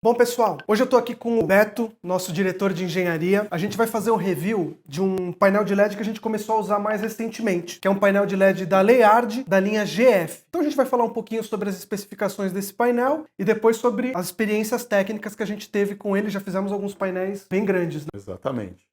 Bom, pessoal, hoje eu estou aqui com o Beto, nosso diretor de engenharia. A gente vai fazer um review de um painel de LED que a gente começou a usar mais recentemente, que é um painel de LED da Layard, da linha GF. Então a gente vai falar um pouquinho sobre as especificações desse painel e depois sobre as experiências técnicas que a gente teve com ele. Já fizemos alguns painéis bem grandes, né? Exatamente.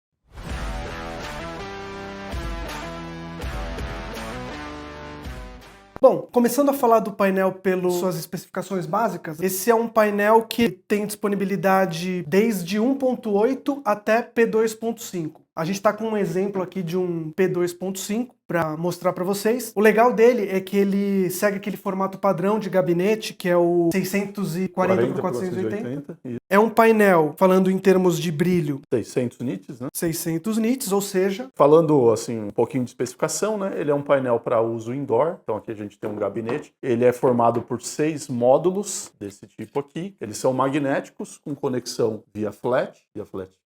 Bom, começando a falar do painel pelas suas especificações básicas, esse é um painel que tem disponibilidade desde 1.8 até P2.5. A gente está com um exemplo aqui de um P2.5 para mostrar para vocês. O legal dele é que ele segue aquele formato padrão de gabinete, que é o 640 por 480. É um painel, falando em termos de brilho, 600 nits, né? 600 nits, ou seja... Falando assim um pouquinho de especificação, né? Ele é um painel para uso indoor. Então aqui a gente tem um gabinete. Ele é formado por 6 módulos desse tipo aqui. Eles são magnéticos com conexão via flat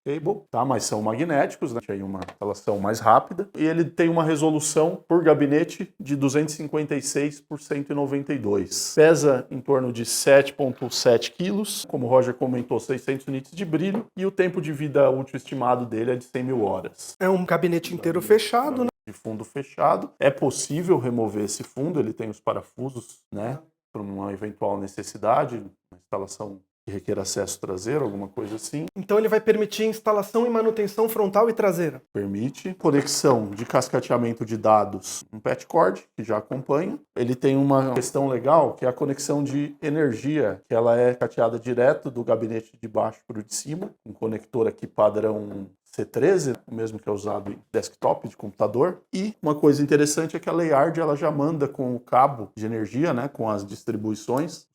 cable, tá? Mas são magnéticos, né? Tem uma instalação mais rápida. E ele tem uma resolução por gabinete de 256 por 192. Pesa em torno de 7,7 quilos. Como o Roger comentou, 600 nits de brilho. E o tempo de vida útil estimado dele é de 100 mil horas. É um gabinete inteiro fechado, né? De fundo fechado. É possível remover esse fundo, ele tem os parafusos, né? Para uma eventual necessidade, uma instalação que requer acesso traseiro, alguma coisa assim. Então ele vai permitir instalação e manutenção frontal e traseira. Permite conexão de cascateamento de dados, um patch cord, que já acompanha. Ele tem uma questão legal, que é a conexão de energia, que ela é cateada direto do gabinete de baixo para o de cima, um conector aqui padrão C13, o mesmo que é usado em desktop de computador. E uma coisa interessante é que a Layard ela já manda com o cabo de energia, né, com as distribuições,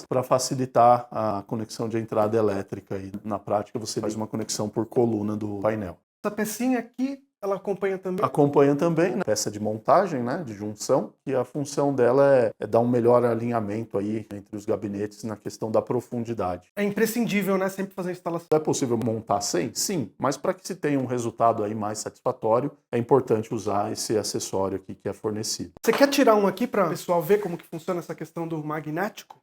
para facilitar a conexão de entrada elétrica. E na prática você faz uma conexão por coluna do painel. Essa pecinha aqui, ela acompanha também? Acompanha também, né, peça de montagem, né, de junção, e a função dela é dar um melhor alinhamento aí entre os gabinetes na questão da profundidade. É imprescindível, né, sempre fazer a instalação. É possível montar sem? Sim, mas para que se tenha um resultado aí mais satisfatório, é importante usar esse acessório aqui que é fornecido. Você quer tirar um aqui para o pessoal ver como que funciona essa questão do magnético?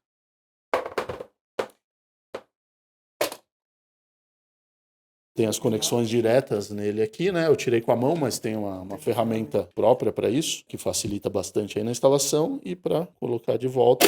Tem as conexões diretas nele aqui, né? Eu tirei com a mão, mas tem uma ferramenta própria para isso, que facilita bastante aí na instalação. E para colocar de volta,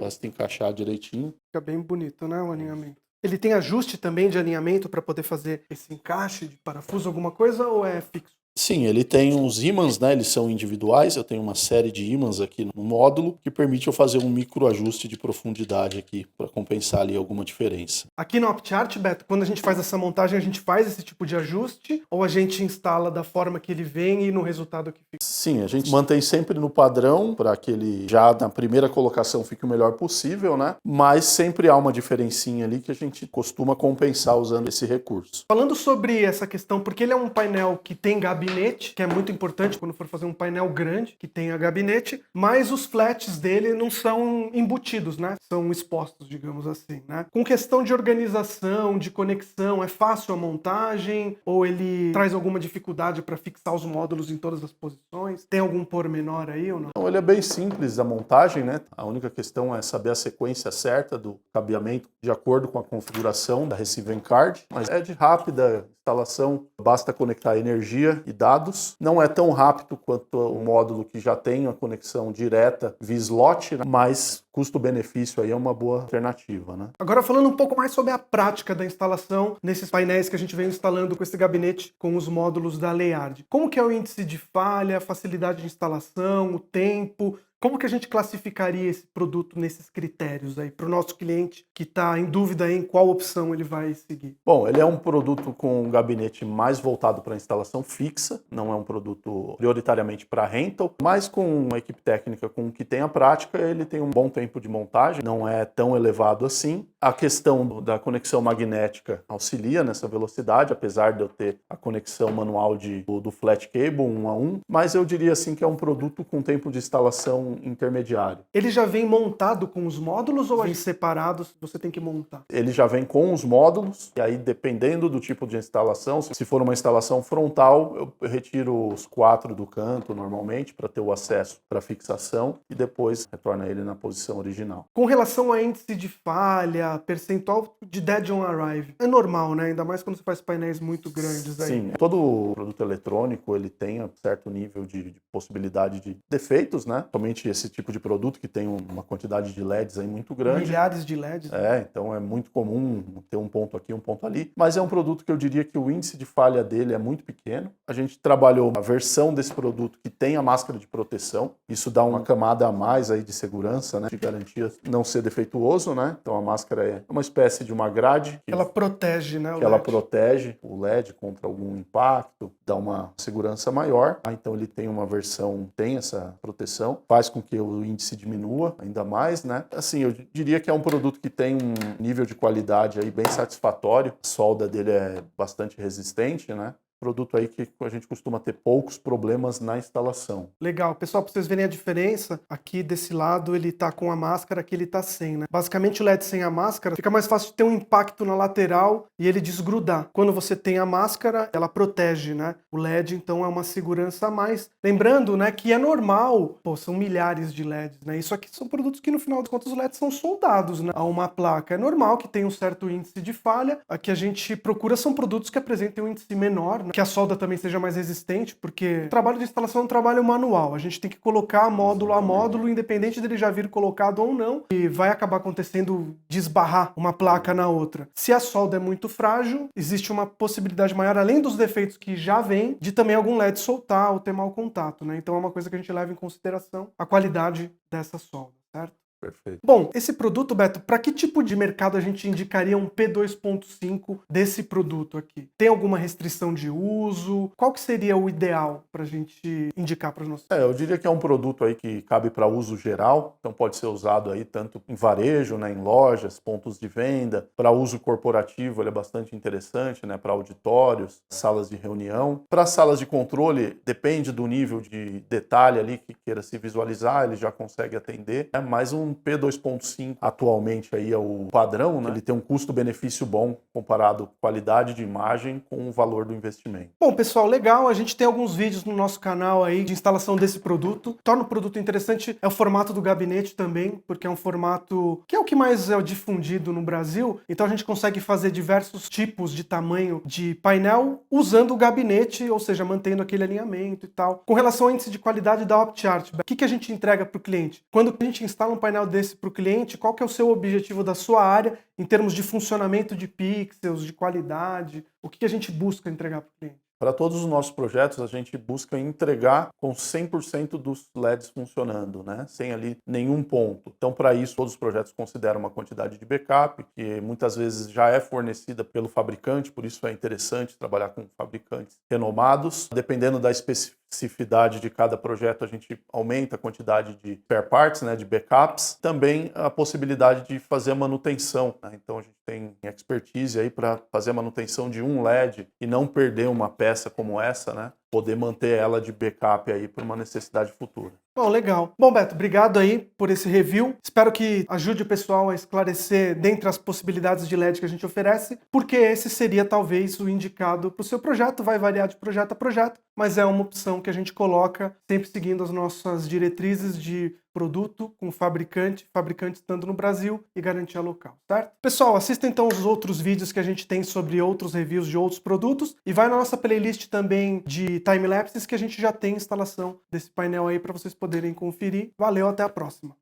basta encaixar direitinho. Fica bem bonito, né, o alinhamento. Ele tem ajuste também de alinhamento para poder fazer esse encaixe de parafuso, alguma coisa, ou é fixo? Sim, ele tem uns ímãs, né? Eles são individuais. Eu tenho uma série de ímãs aqui no módulo que permite eu fazer um micro ajuste de profundidade aqui para compensar ali alguma diferença. Aqui no OptiArt, Beto, quando a gente faz essa montagem, a gente faz esse tipo de ajuste ou a gente instala da forma que ele vem e no resultado que fica? Sim, a gente mantém sempre no padrão para que ele já na primeira colocação fique o melhor possível, né? Mas sempre há uma diferencinha ali que a gente costuma compensar usando esse recurso. Falando sobre essa questão, porque ele é um painel que tem gabinete, que é muito importante quando for fazer um painel grande, que tenha gabinete, mas os flats dele não são embutidos, né? São expostos, digamos assim, né? Com questão de organização, de conexão, é fácil a montagem? Ou ele traz alguma dificuldade para fixar os módulos em todas as posições? Tem algum pormenor aí ou não? Então, ele é bem simples a montagem, né? A única questão é saber a sequência certa do cabeamento de acordo com a configuração da Receiving Card, mas é de rápida instalação, basta conectar energia e dados. Não é tão rápido quanto o módulo que já tem a conexão direta via slot, né? Mas custo-benefício aí é uma boa alternativa, né? Agora falando um pouco mais sobre a prática da instalação nesses painéis que a gente vem instalando com esse gabinete com os módulos da Layard. Como que é o índice de falha, a facilidade de instalação, o tempo? Como que a gente classificaria esse produto nesses critérios aí para o nosso cliente que está em dúvida em qual opção ele vai seguir? Bom, ele é um produto com um gabinete mais voltado para instalação fixa, não é um produto prioritariamente para rental, mas com uma equipe técnica com que tem a prática, ele tem um bom tempo de montagem, não é tão elevado assim. A questão da conexão magnética auxilia nessa velocidade, apesar de eu ter a conexão manual do flat cable 1 a 1, mas eu diria assim que é um produto com tempo de instalação intermediário. Ele já vem montado com os módulos ou vem separados, você tem que montar? Ele já vem com os módulos, e aí dependendo do tipo de instalação, se for uma instalação frontal, eu retiro os 4 do canto normalmente para ter o acesso para fixação e depois retorna ele na posição original. Com relação a índice de falha, percentual de Dead on Arrive. É normal, né? Ainda mais quando você faz painéis muito grandes aí. Sim, todo produto eletrônico ele tem um certo nível de possibilidade de defeitos, né? Somente esse tipo de produto que tem uma quantidade de LEDs aí muito grande. Milhares de LEDs. Então é muito comum ter um ponto aqui, um ponto ali. Mas é um produto que eu diria que o índice de falha dele é muito pequeno. A gente trabalhou uma versão desse produto que tem a máscara de proteção. Isso dá uma camada a mais aí de segurança, né? De garantia não ser defeituoso, né? Então a máscara é uma espécie de uma grade. Ela protege, né? Que ela protege o LED contra algum impacto, dá uma segurança maior. Então ele tem uma versão, tem essa proteção, faz com que o índice diminua ainda mais, né? Assim, eu diria que é um produto que tem um nível de qualidade aí bem satisfatório. A solda dele é bastante resistente, né? Produto aí que a gente costuma ter poucos problemas na instalação. Legal. Pessoal, para vocês verem a diferença, aqui desse lado ele tá com a máscara, aqui ele tá sem, né? Basicamente o LED sem a máscara fica mais fácil de ter um impacto na lateral e ele desgrudar. Quando você tem a máscara, ela protege, né? O LED, então, é uma segurança a mais. Lembrando, né, que é normal, são milhares de LEDs, né? Isso aqui são produtos que, no final das contas, os LEDs são soldados, né, a uma placa. É normal que tenha um certo índice de falha. Aqui a gente procura são produtos que apresentem um índice menor, né? Que a solda também seja mais resistente, porque o trabalho de instalação é um trabalho manual. A gente tem que colocar módulo a módulo, independente dele já vir colocado ou não, e vai acabar acontecendo de esbarrar uma placa na outra. Se a solda é muito frágil, existe uma possibilidade maior, além dos defeitos que já vem, de também algum LED soltar ou ter mau contato, né? Então é uma coisa que a gente leva em consideração a qualidade dessa solda, certo? Perfeito. Bom, esse produto, Beto, para que tipo de mercado a gente indicaria um P2.5 desse produto aqui? Tem alguma restrição de uso? Qual que seria o ideal para a gente indicar para os nossos? Eu diria que é um produto aí que cabe para uso geral, então pode ser usado aí tanto em varejo, né, em lojas, pontos de venda. Para uso corporativo ele é bastante interessante, né, para auditórios, salas de reunião. Para salas de controle, depende do nível de detalhe ali que queira se visualizar, ele já consegue atender, né, mas um P2.5 atualmente aí é o padrão, né? Ele tem um custo-benefício bom comparado qualidade de imagem com o valor do investimento. Bom, pessoal, legal. A gente tem alguns vídeos no nosso canal aí de instalação desse produto. Torna o produto interessante é o formato do gabinete também, porque é um formato que é o que mais é difundido no Brasil. Então a gente consegue fazer diversos tipos de tamanho de painel usando o gabinete, ou seja, mantendo aquele alinhamento e tal. Com relação ao índice de qualidade da OptiArt, o que a gente entrega para o cliente? Quando a gente instala um painel desse para o cliente, qual que é o seu objetivo da sua área em termos de funcionamento de pixels, de qualidade? O que a gente busca entregar para o cliente? Para todos os nossos projetos, a gente busca entregar com 100% dos LEDs funcionando, né? Sem ali nenhum ponto. Então, para isso, todos os projetos consideram uma quantidade de backup, que muitas vezes já é fornecida pelo fabricante, por isso é interessante trabalhar com fabricantes renomados. Dependendo da especificidade de cada projeto, a gente aumenta a quantidade de spare parts, né, de backups. Também a possibilidade de fazer a manutenção, né? Então, a gente tem expertise aí para fazer a manutenção de um LED e não perder uma peça como essa, né? Poder manter ela de backup aí para uma necessidade futura. Bom, legal. Bom, Beto, obrigado aí por esse review. Espero que ajude o pessoal a esclarecer dentre as possibilidades de LED que a gente oferece, porque esse seria talvez o indicado para o seu projeto. Vai variar de projeto a projeto, mas é uma opção que a gente coloca sempre seguindo as nossas diretrizes de produto com fabricante estando no Brasil e garantia local, certo? Pessoal, assista então os outros vídeos que a gente tem sobre outros reviews de outros produtos e vai na nossa playlist também de time-lapses que a gente já tem instalação desse painel aí para vocês poderem conferir. Valeu, até a próxima!